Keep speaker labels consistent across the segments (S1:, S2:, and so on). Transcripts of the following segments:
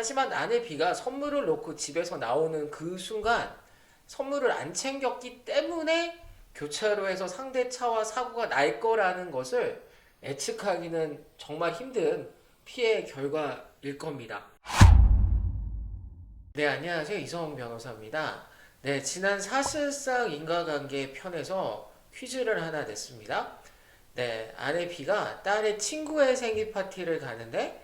S1: 하지만 아내 B가 선물을 놓고 집에서 나오는 그 순간 선물을 안 챙겼기 때문에 교차로에서 상대 차와 사고가 날 거라는 것을 예측하기는 정말 힘든 피해의 결과일 겁니다. 네, 안녕하세요. 이성훈 변호사입니다. 네, 지난 사실상 인과관계 편에서 퀴즈를 하나 냈습니다. 네, 아내 B가 딸의 친구의 생일 파티를 가는데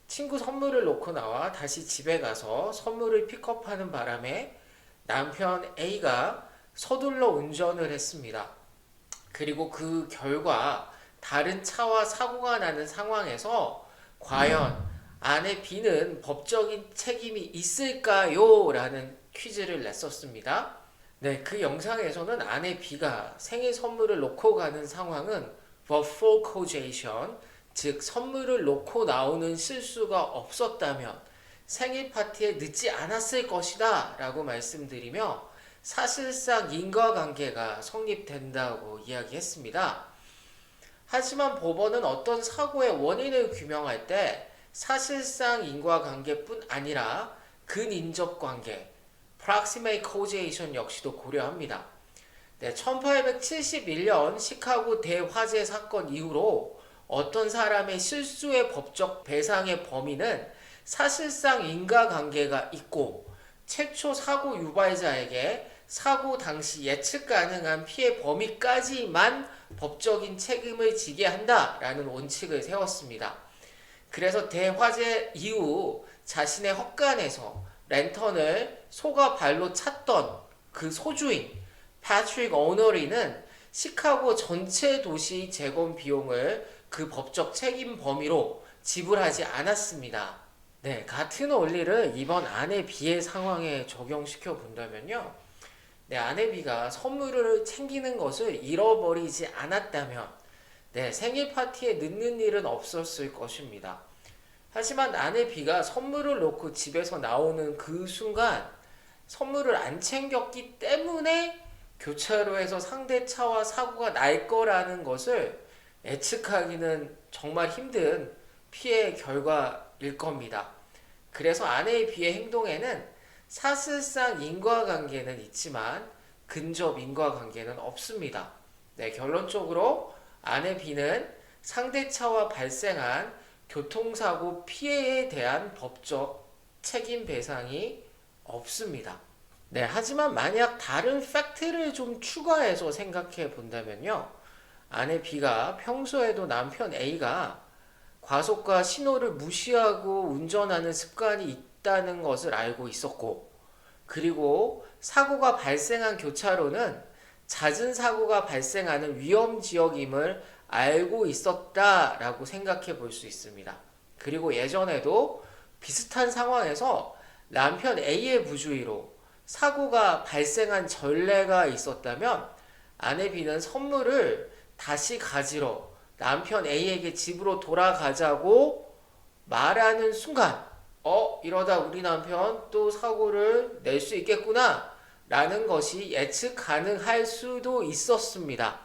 S1: 친구 선물을 놓고 나와 다시 집에 가서 선물을 픽업하는 바람에 남편 A가 서둘러 운전을 했습니다. 그리고 그 결과 다른 차와 사고가 나는 상황에서 과연 아내 B는 법적인 책임이 있을까요? 라는 퀴즈를 냈었습니다. 네, 그 영상에서는 아내 B가 생일 선물을 놓고 가는 상황은 before causation, 즉 선물을 놓고 나오는 실수가 없었다면 생일 파티에 늦지 않았을 것이다 라고 말씀드리며 사실상 인과관계가 성립된다고 이야기했습니다. 하지만 법원은 어떤 사고의 원인을 규명할 때 사실상 인과관계뿐 아니라 근인접관계, proximate causation 역시도 고려합니다. 네, 1871년 시카고 대화재 사건 이후로 어떤 사람의 실수의 법적 배상의 범위는 사실상 인과관계가 있고 최초 사고 유발자에게 사고 당시 예측 가능한 피해 범위까지만 법적인 책임을 지게 한다라는 원칙을 세웠습니다. 그래서 대화재 이후 자신의 헛간에서 랜턴을 소가 발로 찼던 그 소주인 패트릭 오너리는 시카고 전체 도시 재건 비용을 그 법적 책임 범위로 지불하지 않았습니다. 네, 같은 원리를 이번 아내 B의 상황에 적용시켜 본다면요. 네, 아내 B가 선물을 챙기는 것을 잃어버리지 않았다면 네, 생일 파티에 늦는 일은 없었을 것입니다. 하지만 아내 B가 선물을 놓고 집에서 나오는 그 순간 선물을 안 챙겼기 때문에 교차로에서 상대 차와 사고가 날 거라는 것을 예측하기는 정말 힘든 피해의 결과일 겁니다. 그래서 아내 B의 행동에는 사실상 인과관계는 있지만 근접 인과관계는 없습니다. 네, 결론적으로 아내 B는 상대차와 발생한 교통사고 피해에 대한 법적 책임 배상이 없습니다. 네, 하지만 만약 다른 팩트를 좀 추가해서 생각해 본다면요. 아내 B가 평소에도 남편 A가 과속과 신호를 무시하고 운전하는 습관이 있다는 것을 알고 있었고, 그리고 사고가 발생한 교차로는 잦은 사고가 발생하는 위험 지역임을 알고 있었다라고 생각해 볼 수 있습니다. 그리고 예전에도 비슷한 상황에서 남편 A의 부주의로 사고가 발생한 전례가 있었다면 아내 B는 선물을 다시 가지러 남편 A에게 집으로 돌아가자고 말하는 순간 이러다 우리 남편 또 사고를 낼 수 있겠구나 라는 것이 예측 가능할 수도 있었습니다.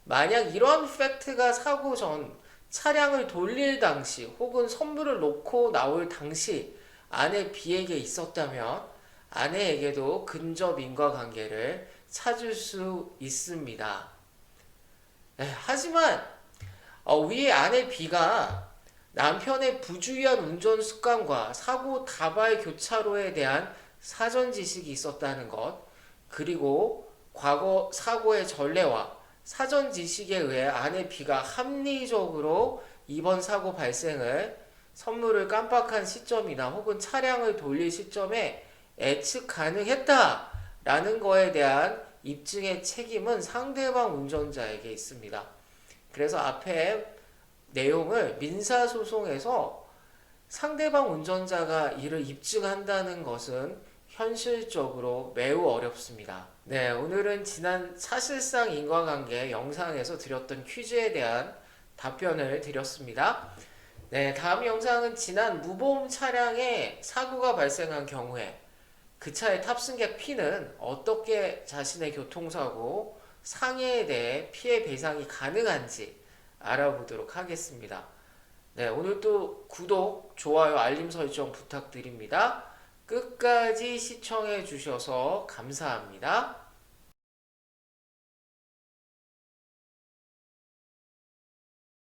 S1: 만약 이런 팩트가 사고 전 차량을 돌릴 당시 혹은 선물을 놓고 나올 당시 아내 B에게 있었다면 아내에게도 근접 인과관계를 찾을 수 있습니다. 하지만 위에 아내 B가 남편의 부주의한 운전 습관과 사고 다발 교차로에 대한 사전 지식이 있었다는 것, 그리고 과거 사고의 전례와 사전 지식에 의해 아내 B가 합리적으로 이번 사고 발생을 선물을 깜빡한 시점이나 혹은 차량을 돌릴 시점에 예측 가능했다라는 거에 대한 입증의 책임은 상대방 운전자에게 있습니다. 그래서 앞에 내용을 민사소송에서 상대방 운전자가 이를 입증한다는 것은 현실적으로 매우 어렵습니다. 네, 오늘은 지난 사실상 인과관계 영상에서 드렸던 퀴즈에 대한 답변을 드렸습니다. 네, 다음 영상은 지난 무보험 차량에 사고가 발생한 경우에 그 차의 탑승객 P는 어떻게 자신의 교통사고 상해에 대해 피해 배상이 가능한지 알아보도록 하겠습니다. 네, 오늘도 구독, 좋아요, 알림 설정 부탁드립니다. 끝까지 시청해 주셔서 감사합니다.